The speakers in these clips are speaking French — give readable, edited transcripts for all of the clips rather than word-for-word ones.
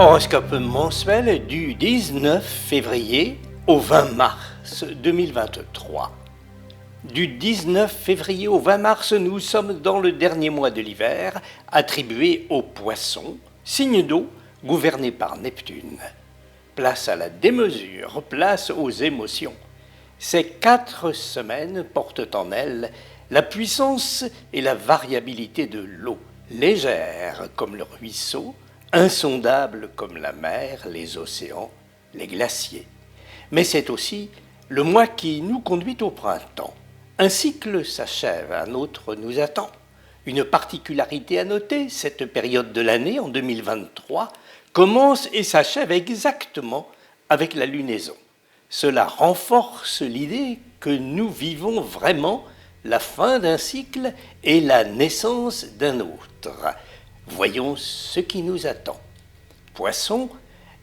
Horoscope mensuel du 19 février au 20 mars 2023. Du 19 février au 20 mars, nous sommes dans le dernier mois de l'hiver, attribué aux poissons, signe d'eau gouverné par Neptune. Place à la démesure, place aux émotions. Ces 4 semaines portent en elles la puissance et la variabilité de l'eau, légère comme le ruisseau, insondable comme la mer, les océans, les glaciers. Mais c'est aussi le mois qui nous conduit au printemps. Un cycle s'achève, un autre nous attend. Une particularité à noter, cette période de l'année, en 2023, commence et s'achève exactement avec la lunaison. Cela renforce l'idée que nous vivons vraiment la fin d'un cycle et la naissance d'un autre. Voyons ce qui nous attend. Poisson,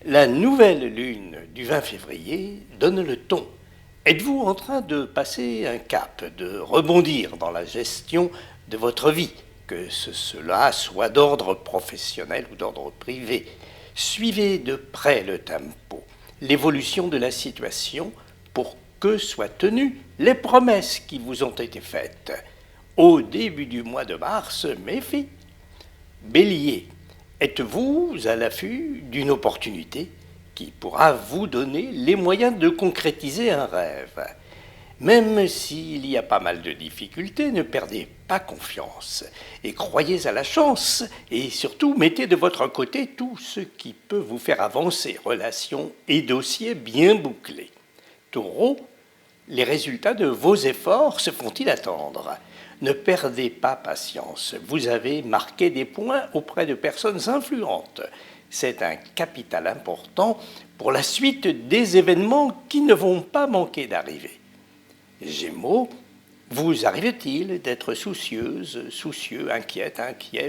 la nouvelle lune du 20 février donne le ton. Êtes-vous en train de passer un cap, de rebondir dans la gestion de votre vie, que cela soit d'ordre professionnel ou d'ordre privé? Suivez de près le tempo, l'évolution de la situation pour que soient tenues les promesses qui vous ont été faites. Au début du mois de mars, méfie. Bélier, êtes-vous à l'affût d'une opportunité qui pourra vous donner les moyens de concrétiser un rêve? Même s'il y a pas mal de difficultés, ne perdez pas confiance et croyez à la chance et surtout mettez de votre côté tout ce qui peut vous faire avancer, relations et dossiers bien bouclés. Taureau, les résultats de vos efforts se font-ils attendre? Ne perdez pas patience, vous avez marqué des points auprès de personnes influentes. C'est un capital important pour la suite des événements qui ne vont pas manquer d'arriver. Gémeaux, vous arrive-t-il d'être soucieuse, soucieux, inquiet,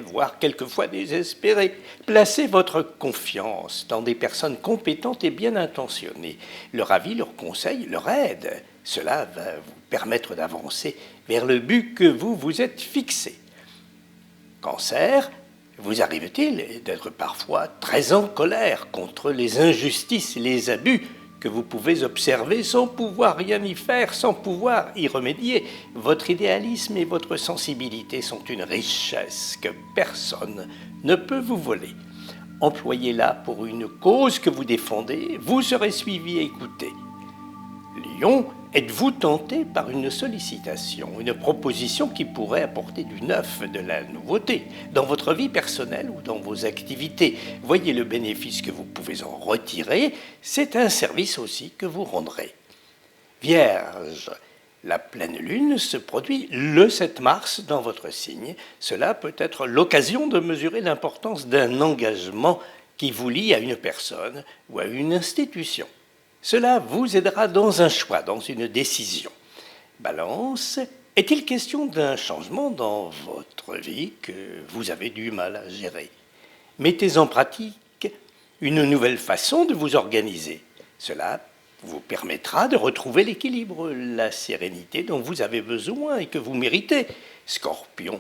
voire quelquefois désespéré? Placez votre confiance dans des personnes compétentes et bien intentionnées. Leur avis, leur conseil, leur aide. Cela va vous permettre d'avancer vers le but que vous vous êtes fixé. Cancer, vous arrive-t-il d'être parfois très en colère contre les injustices et les abus que vous pouvez observer sans pouvoir rien y faire, sans pouvoir y remédier? Votre idéalisme et votre sensibilité sont une richesse que personne ne peut vous voler. Employez-la pour une cause que vous défendez, vous serez suivi et écouté. Lion, êtes-vous tenté par une sollicitation, une proposition qui pourrait apporter du neuf, de la nouveauté, dans votre vie personnelle ou dans vos activités? Voyez le bénéfice que vous pouvez en retirer, c'est un service aussi que vous rendrez. Vierge, la pleine lune se produit le 7 mars dans votre signe. Cela peut être l'occasion de mesurer l'importance d'un engagement qui vous lie à une personne ou à une institution. Cela vous aidera dans un choix, dans une décision. Balance, est-il question d'un changement dans votre vie que vous avez du mal à gérer? Mettez en pratique une nouvelle façon de vous organiser. Cela vous permettra de retrouver l'équilibre, la sérénité dont vous avez besoin et que vous méritez. Scorpion,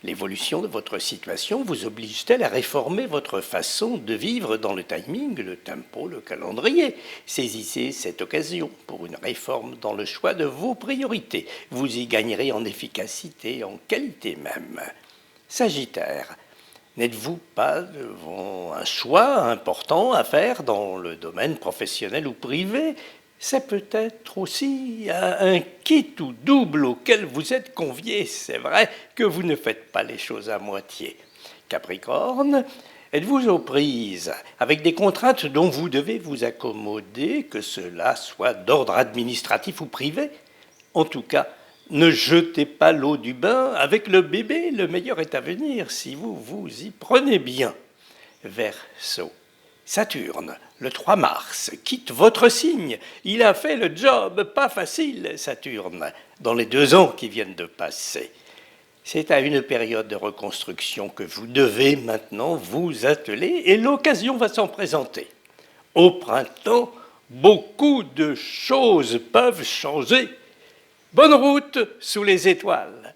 l'évolution de votre situation vous oblige-t-elle à réformer votre façon de vivre dans le timing, le tempo, le calendrier? Saisissez cette occasion pour une réforme dans le choix de vos priorités. Vous y gagnerez en efficacité, en qualité même. Sagittaire, n'êtes-vous pas devant un choix important à faire dans le domaine professionnel ou privé? C'est peut-être aussi un kit ou double auquel vous êtes convié. C'est vrai que vous ne faites pas les choses à moitié. Capricorne, êtes-vous aux prises avec des contraintes dont vous devez vous accommoder, que cela soit d'ordre administratif ou privé? En tout cas, ne jetez pas l'eau du bain avec le bébé, le meilleur est à venir si vous vous y prenez bien. Verseau, Saturne, le 3 mars, quitte votre signe. Il a fait le job, pas facile, Saturne, dans les 2 ans qui viennent de passer. C'est à une période de reconstruction que vous devez maintenant vous atteler et l'occasion va s'en présenter. Au printemps, beaucoup de choses peuvent changer. Bonne route sous les étoiles.